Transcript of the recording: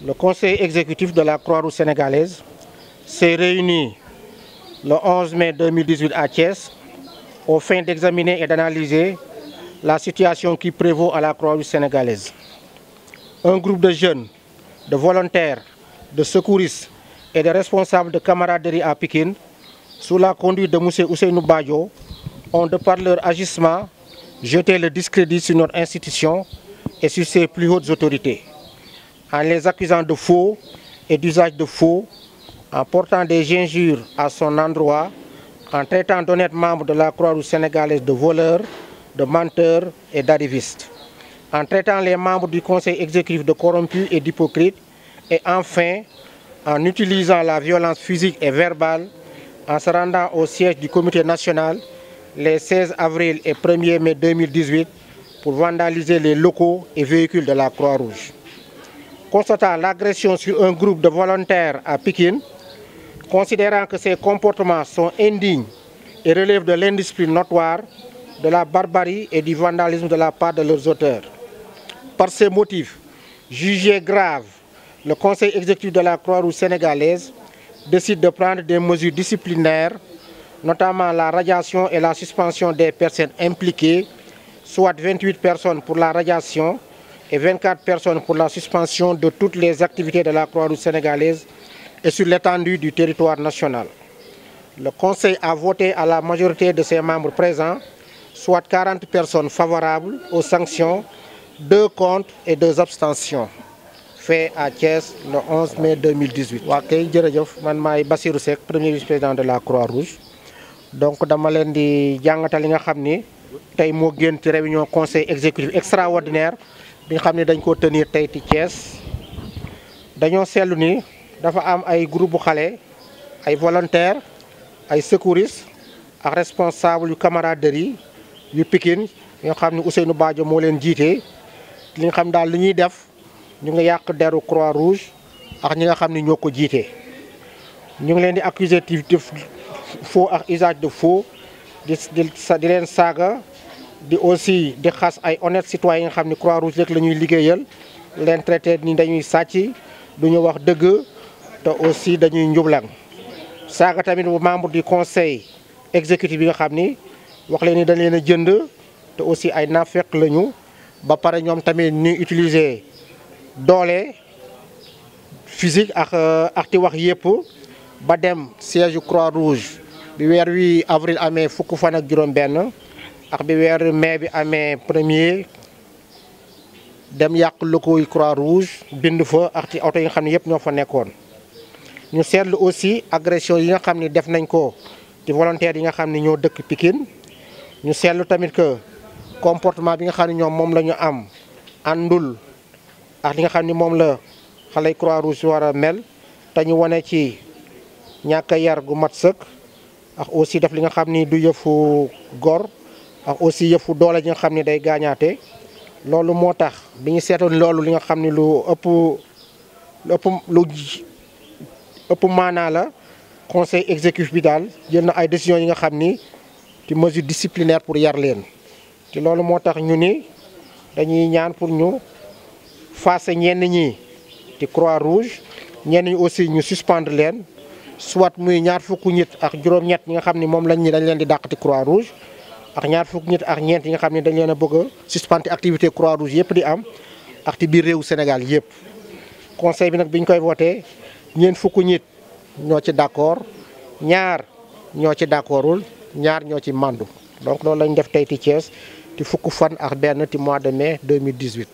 Le conseil exécutif de la Croix-Rouge sénégalaise s'est réuni le 11 mai 2018 à Thiès aux fins d'examiner et d'analyser la situation qui prévaut à la Croix-Rouge sénégalaise. Un groupe de jeunes, de volontaires, de secouristes et de responsables de camaraderie à Pikine, sous la conduite de M. Ousseynou Badio, ont de par leur agissement jeté le discrédit sur notre institution et sur ses plus hautes autorités, en les accusant de faux et d'usage de faux, en portant des injures à son endroit, en traitant d'honnêtes membres de la Croix-Rouge sénégalaise de voleurs, de menteurs et d'arrivistes, en traitant les membres du conseil exécutif de corrompus et d'hypocrites, et enfin, en utilisant la violence physique et verbale, en se rendant au siège du comité national les 16 avril et 1er mai 2018 pour vandaliser les locaux et véhicules de la Croix-Rouge. Constatant l'agression sur un groupe de volontaires à Pikine, considérant que ces comportements sont indignes et relèvent de l'indiscipline notoire, de la barbarie et du vandalisme de la part de leurs auteurs. Par ces motifs, jugés graves, le conseil exécutif de la Croix-Rouge sénégalaise décide de prendre des mesures disciplinaires, notamment la radiation et la suspension des personnes impliquées, soit 28 personnes pour la radiation et 24 personnes pour la suspension de toutes les activités de la Croix-Rouge sénégalaise et sur l'étendue du territoire national. Le Conseil a voté à la majorité de ses membres présents, soit 40 personnes favorables aux sanctions, 2 contre et 2 abstentions. Fait à Thiès le 11 mai 2018. waa kay jërëjëf man maay Bassirou Seck premier vice-président de la Croix-Rouge donc dama leen di jàngatal li nga xam ni tey moo génn ci réunion conseil exécutif extraordinaire bi nga xam ne dañ ko tenir tey ci Thiès. dañoo seetlu ni dafa am ay groupe bu xale ay volontaires ay secouristes ak responsable yu camaraderie yu Pikine yoo xam ne Ousseynou Badio moo leen jiite li nga xam daal li ñuy def ñu ngi yàq deru Croix-Rouge ak ñi nga xam ne ñoo ko jiite. ñu ngi leen di accuser de faux ak usage de faux di leen saaga di aussi di xas ay honnêtes citoyens yi nga xam ne Croix-Rouge rek la ñuy liggéeyal leen traité ni dañuy sàcc du ñu wax dëgg te aussi dañuy njublang. saaga tamit bu membre du conseil exécutif bi nga xam ni wax leen ni dañ leen a jënd te aussi ay naafeq lañu ba pare ñoom tamit ñuy utiliser doole physique ak ci wax yëpp ba dem siège Croix-Rouge bi weer wi avril amee fukk fan ak juróom-benn ak bi weer mai bi amee 1er dem yàq locaux yi Croix-Rouge bind fa ak ci oto yi nga xam ne yëpp ñoo fa nekkoon. ñu seetlu aussi agression yi nga xam ni def nañ ko ci volontaires yi nga xam ni ñoo dëkk Pikine ñu seetlu tamit que comportement bi nga xam ne ñoom moom la ñu am àndul ak li nga xam ni moom la xale Croix-Rouge war a mel te ñu wane ci ñàkk a yar gu mat sëkk ak aussi def li nga xam ni du yëfu gor ak aussi yëfu doole ji nga xam ni day gaañaate. loolu moo tax bi ñu seetoon loolu li nga xam ni lu ëpp maanaa la conseil exécutif bi daal jël na ay décisions yi nga xam ni ci mesure disciplinaire pour yar leen te loolu moo tax ñu ni dañuy ñaan pour ñu faase ñenn ñi ci Croix-Rouge ñenn ñi aussi ñu suspendre leen soit muy ñaar fukk nit ak juróom-ñett ñi nga xam ni moom lañ ñi dañ leen di dàq ci Croix-Rouge ak ñaar fukk nit ak ñeent yi nga xam ne dañ leen a bëgg a suspendre activité Croix-Rouge yëpp di am ak ci biir réewu Sénégal yëpp. conseil bi nag bi ñu koy voté ñeent fukk nit ñoo ci d'accord ñaar ñoo ci d'accordul ñaar ñoo ci mandu donc loolu lañ def tey ci Thiès ci fukk fan ak benn ci mois de mai 2018.